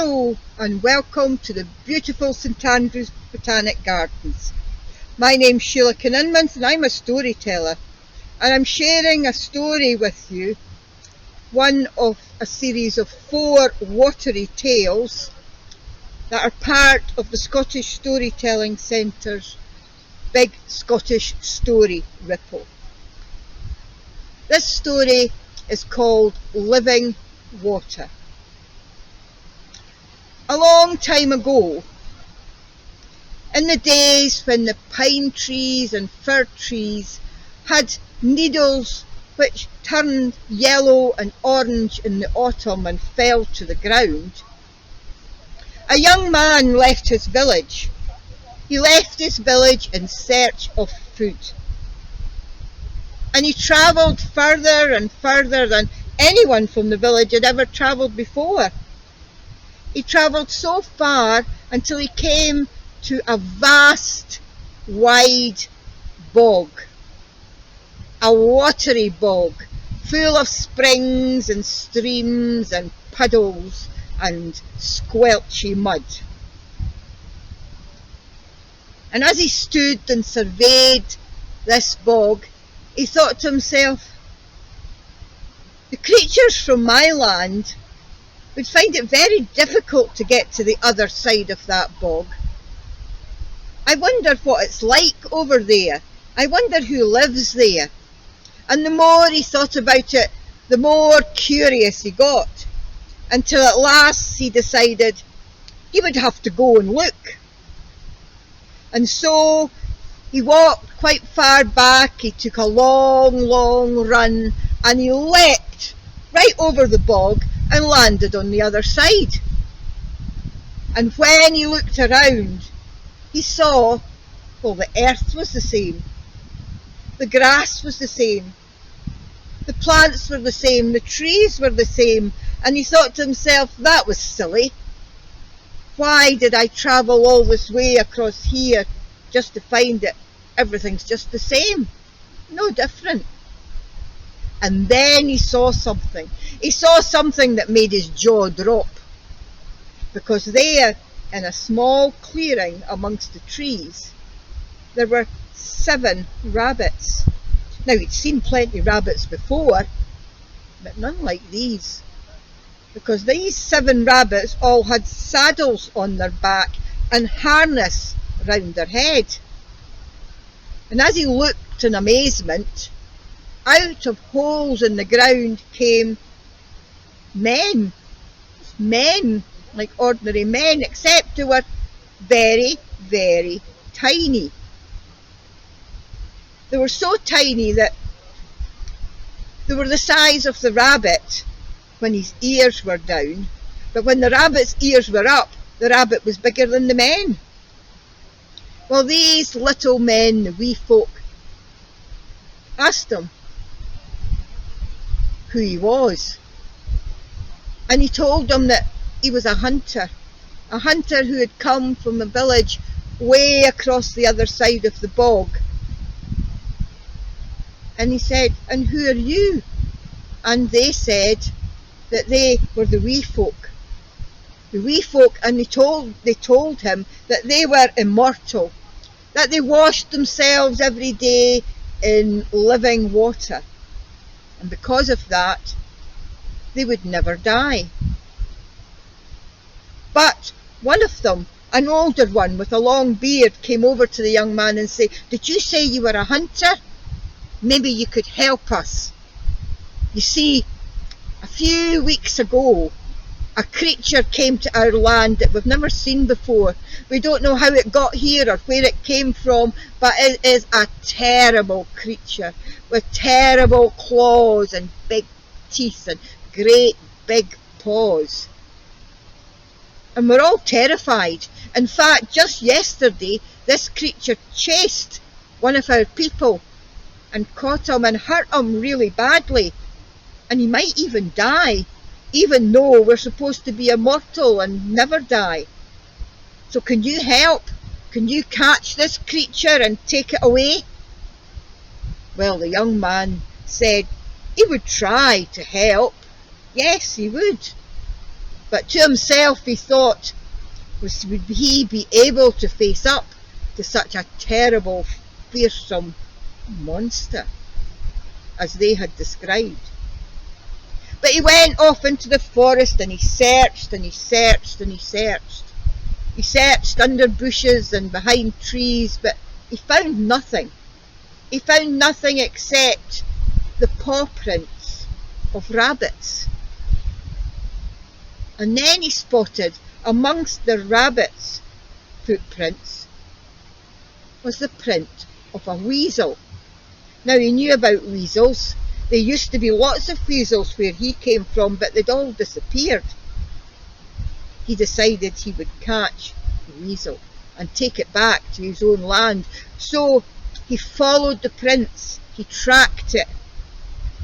Hello and welcome to the beautiful St Andrews Botanic Gardens. My name's Sheila Kinninmans and I'm a storyteller, and I'm sharing a story with you, one of a series of 4 watery tales that are part of the Scottish Storytelling Centre's Big Scottish Story Ripple. This story is called Living Water. A long time ago, in the days when the pine trees and fir trees had needles which turned yellow and orange in the autumn and fell to the ground, a young man left his village. He left his village in search of food. And he travelled further and further than anyone from the village had ever travelled before. He travelled so far until he came to a vast, wide bog. A watery bog, full of springs and streams and puddles and squelchy mud. And as he stood and surveyed this bog, he thought to himself, the creatures from my land would find it very difficult to get to the other side of that bog. I wonder what it's like over there. I wonder who lives there. And the more he thought about it, the more curious he got, until at last he decided he would have to go and look. And so he walked quite far back, he took a long run, and he leapt right over the bog and landed on the other side. And when he looked around, he saw, well, the earth was the same, the grass was the same, the plants were the same, the trees were the same, and he thought to himself, that was silly. Why did I travel all this way across here just to find that everything's just the same, no different? And then he saw something. He saw something that made his jaw drop. Because there, in a small clearing amongst the trees, there were 7 rabbits. Now, he'd seen plenty of rabbits before, but none like these. Because these 7 rabbits all had saddles on their back and harness round their head. And as he looked in amazement, out of holes in the ground came men, like ordinary men, except they were very, very tiny. They were so tiny that they were the size of the rabbit when his ears were down, but when the rabbit's ears were up, the rabbit was bigger than the men. Well, these little men, the wee folk, asked him who he was. And he told them that he was a hunter who had come from a village way across the other side of the bog. And he said, and who are you? And they said that they were the wee folk. The wee folk, and they told him that they were immortal, that they washed themselves every day in living water. And because of that, they would never die. But one of them, an older one with a long beard, came over to the young man and said, did you say you were a hunter? Maybe you could help us. You see, a few weeks ago, a creature came to our land that we've never seen before. We don't know how it got here or where it came from, but it is a terrible creature with terrible claws and big teeth and great big paws. And we're all terrified. In fact, just yesterday, this creature chased one of our people and caught him and hurt him really badly. And he might even die, even though we're supposed to be immortal and never die. So can you help? Can you catch this creature and take it away? Well, the young man said he would try to help. Yes, he would. But to himself he thought, would he be able to face up to such a terrible, fearsome monster as they had described? But he went off into the forest and he searched and he searched and he searched. He searched under bushes and behind trees, but he found nothing. He found nothing except the paw prints of rabbits. And then he spotted amongst the rabbits' footprints was the print of a weasel. Now he knew about weasels. There used to be lots of weasels where he came from, but they'd all disappeared. He decided he would catch the weasel and take it back to his own land. So he followed the prints, he tracked it,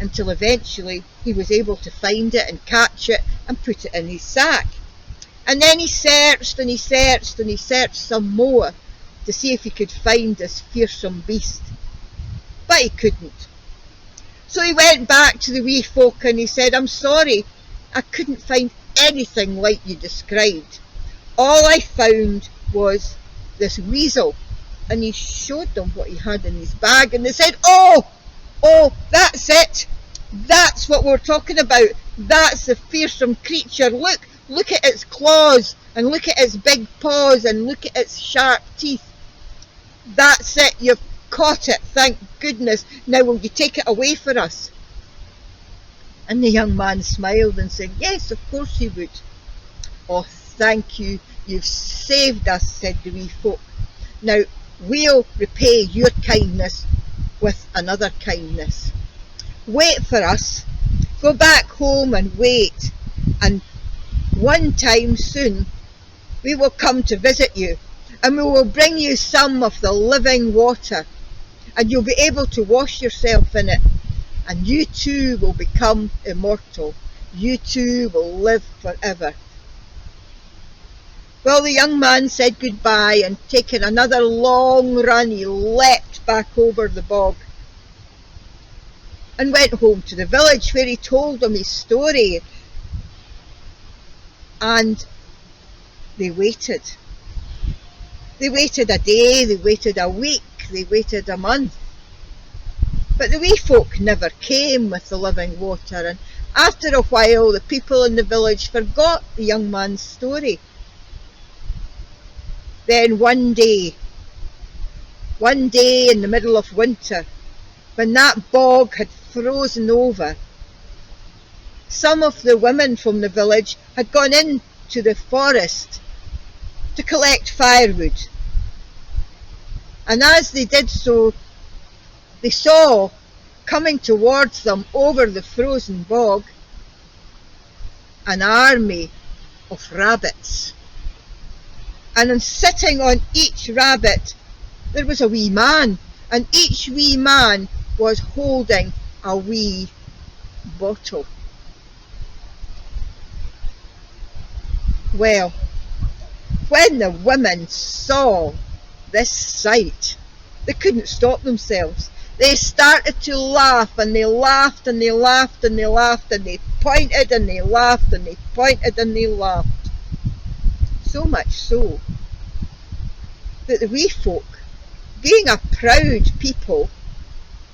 until eventually he was able to find it and catch it and put it in his sack. And then he searched and he searched and he searched some more to see if he could find this fearsome beast. But he couldn't. So he went back to the wee folk and he said, "I'm sorry, I couldn't find anything like you described. All I found was this weasel." And he showed them what he had in his bag, and they said, oh, that's it. That's what we're talking about. That's the fearsome creature. Look at its claws, and look at its big paws, and look at its sharp teeth. That's it, you've caught it, thank goodness. Now will you take it away for us? And the young man smiled and said, "Yes, of course he would." "Oh, thank you, you've saved us," said the wee folk. "Now we'll repay your kindness with another kindness. Wait for us, go back home and wait, and one time soon we will come to visit you, and we will bring you some of the living water, and you'll be able to wash yourself in it, and you too will become immortal. You too will live forever." Well, the young man said goodbye, and taking another long run, he leapt back over the bog and went home to the village, where he told them his story. And they waited. They waited a day, they waited a week, they waited a month. But the wee folk never came with the living water, and after a while the people in the village forgot the young man's story. Then one day in the middle of winter, when that bog had frozen over, some of the women from the village had gone into the forest to collect firewood. And as they did so, they saw coming towards them over the frozen bog an army of rabbits. And sitting on each rabbit there was a wee man, and each wee man was holding a wee bottle. Well, when the women saw this sight, they couldn't stop themselves. They started to laugh, and they laughed and they laughed and they laughed, and they pointed and they laughed and they pointed and they laughed. So much so that the wee folk, being a proud people,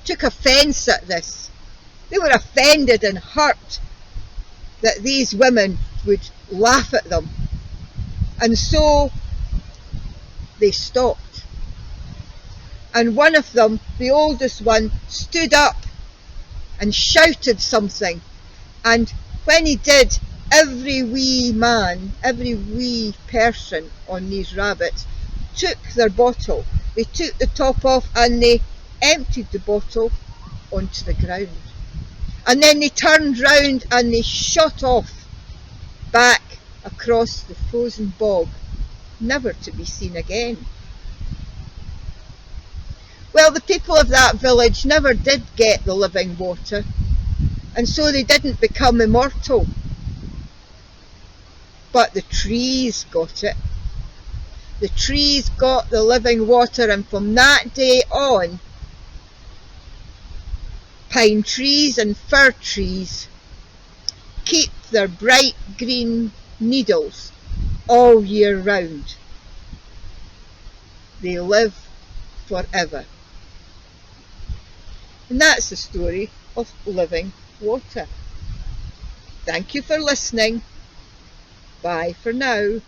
took offence at this. They were offended and hurt that these women would laugh at them. And so they stopped. And one of them, the oldest one, stood up and shouted something. And when he did, every wee man, every wee person on these rabbits took their bottle. They took the top off and they emptied the bottle onto the ground. And then they turned round and they shot off back across the frozen bog, never to be seen again. Well, the people of that village never did get the living water, and so they didn't become immortal. But the trees got it. The trees got the living water, and from that day on, pine trees and fir trees keep their bright green needles all year round. They live forever. And that's the story of living water. Thank you for listening. Bye for now.